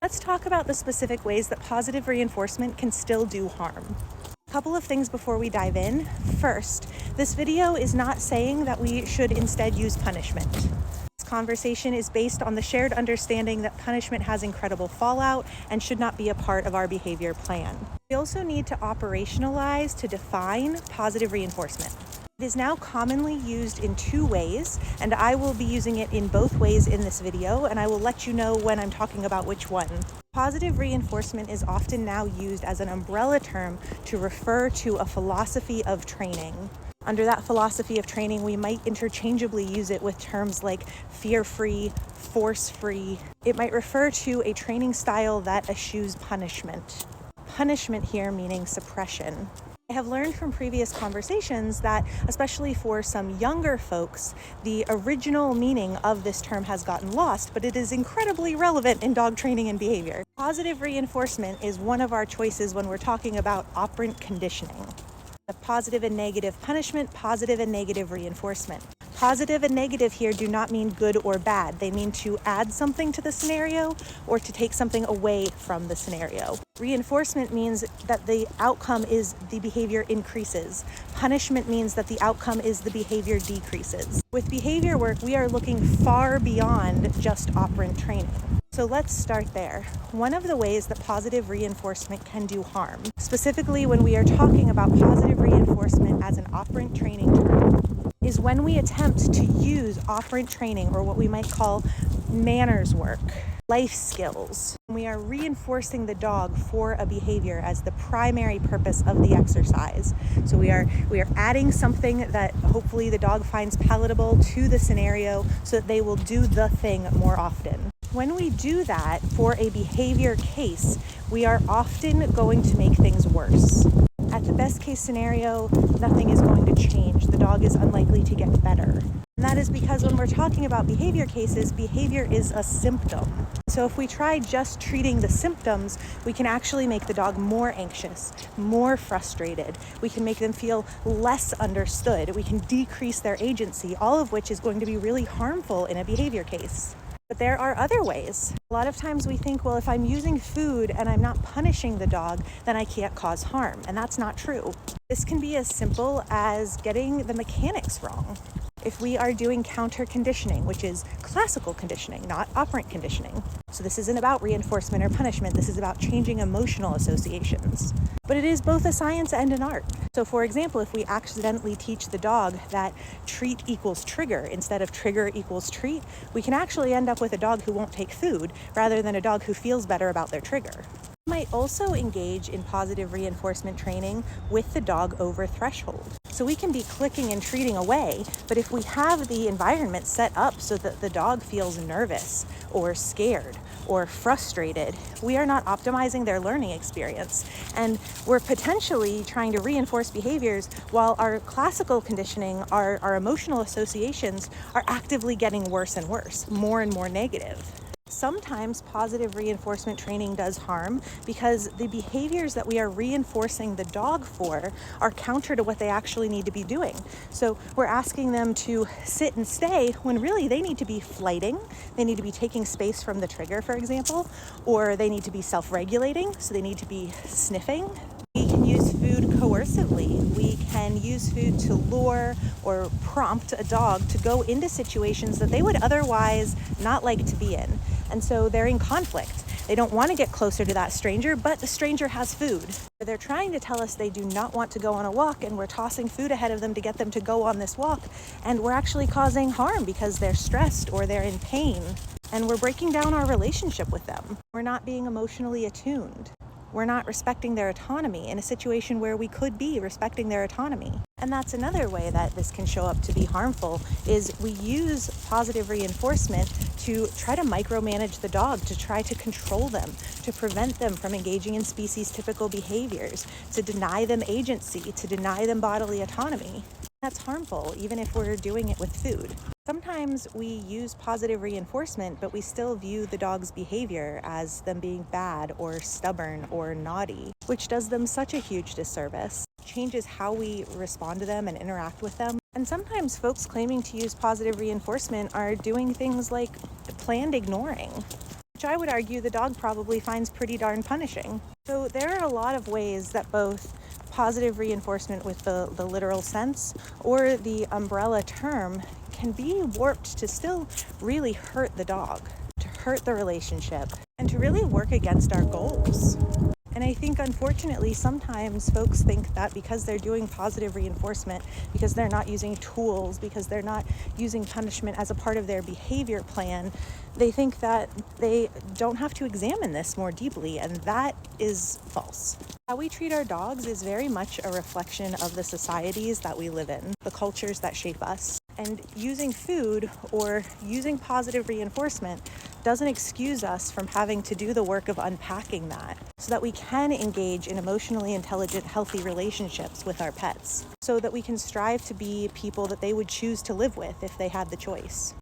Let's talk about the specific ways that positive reinforcement can still do harm. A couple of things before we dive in. First, this video is not saying that we should instead use punishment. This conversation is based on the shared understanding that punishment has incredible fallout and should not be a part of our behavior plan. We also need to operationalize to define positive reinforcement. It is now commonly used in two ways, and I will be using it in both ways in this video, and I will let you know when I'm talking about which one. Positive reinforcement is often now used as an umbrella term to refer to a philosophy of training. Under that philosophy of training, we might interchangeably use it with terms like fear-free, force-free. It might refer to a training style that eschews punishment. Punishment here meaning suppression. I have learned from previous conversations that, especially for some younger folks, the original meaning of this term has gotten lost, but it is incredibly relevant in dog training and behavior. Positive reinforcement is one of our choices when we're talking about operant conditioning. The positive and negative punishment, positive and negative reinforcement. Positive and negative here do not mean good or bad. They mean to add something to the scenario or to take something away from the scenario. Reinforcement means that the outcome is the behavior increases. Punishment means that the outcome is the behavior decreases. With behavior work, we are looking far beyond just operant training. So let's start there. One of the ways that positive reinforcement can do harm, specifically when we are talking about positive reinforcement as an operant training term, is when we attempt to use operant training, or what we might call manners work, life skills. We are reinforcing the dog for a behavior as the primary purpose of the exercise. So we are adding something that hopefully the dog finds palatable to the scenario so that they will do the thing more often. When we do that for a behavior case, we are often going to make things worse. At the best case scenario, nothing is going to change. The dog is unlikely to get better. And that is because when we're talking about behavior cases, behavior is a symptom. So if we try just treating the symptoms, we can actually make the dog more anxious, more frustrated. We can make them feel less understood. We can decrease their agency, all of which is going to be really harmful in a behavior case. But there are other ways. A lot of times we think, well, if I'm using food and I'm not punishing the dog, then I can't cause harm. And that's not true. This can be as simple as getting the mechanics wrong. If we are doing counter conditioning, which is classical conditioning, not operant conditioning. So this isn't about reinforcement or punishment. This is about changing emotional associations. But it is both a science and an art. So for example, if we accidentally teach the dog that treat equals trigger instead of trigger equals treat, we can actually end up with a dog who won't take food rather than a dog who feels better about their trigger. We might also engage in positive reinforcement training with the dog over threshold. So we can be clicking and treating away, but if we have the environment set up so that the dog feels nervous or scared or frustrated, we are not optimizing their learning experience. And we're potentially trying to reinforce behaviors while our classical conditioning, our emotional associations are actively getting worse and worse, more and more negative. Sometimes positive reinforcement training does harm because the behaviors that we are reinforcing the dog for are counter to what they actually need to be doing. So we're asking them to sit and stay when really they need to be flighting. They need to be taking space from the trigger, for example, or they need to be self-regulating, so they need to be sniffing. We can use food coercively. We can use food to lure or prompt a dog to go into situations that they would otherwise not like to be in. And so they're in conflict. They don't want to get closer to that stranger, but the stranger has food. They're trying to tell us they do not want to go on a walk, and we're tossing food ahead of them to get them to go on this walk. And we're actually causing harm because they're stressed or they're in pain. And we're breaking down our relationship with them. We're not being emotionally attuned. We're not respecting their autonomy in a situation where we could be respecting their autonomy. And that's another way that this can show up to be harmful, is we use positive reinforcement to try to micromanage the dog, to try to control them, to prevent them from engaging in species typical behaviors, to deny them agency, to deny them bodily autonomy. That's harmful, even if we're doing it with food. Sometimes we use positive reinforcement, but we still view the dog's behavior as them being bad or stubborn or naughty, which does them such a huge disservice. Changes how we respond to them and interact with them. And sometimes folks claiming to use positive reinforcement are doing things like planned ignoring, which I would argue the dog probably finds pretty darn punishing. So there are a lot of ways that both positive reinforcement with the literal sense or the umbrella term can be warped to still really hurt the dog, to hurt the relationship, and to really work against our goals. And I think, unfortunately, sometimes folks think that because they're doing positive reinforcement, because they're not using tools, because they're not using punishment as a part of their behavior plan, they think that they don't have to examine this more deeply, and that is false. How we treat our dogs is very much a reflection of the societies that we live in, the cultures that shape us. And using food or using positive reinforcement doesn't excuse us from having to do the work of unpacking that so that we can engage in emotionally intelligent, healthy relationships with our pets, so that we can strive to be people that they would choose to live with if they had the choice.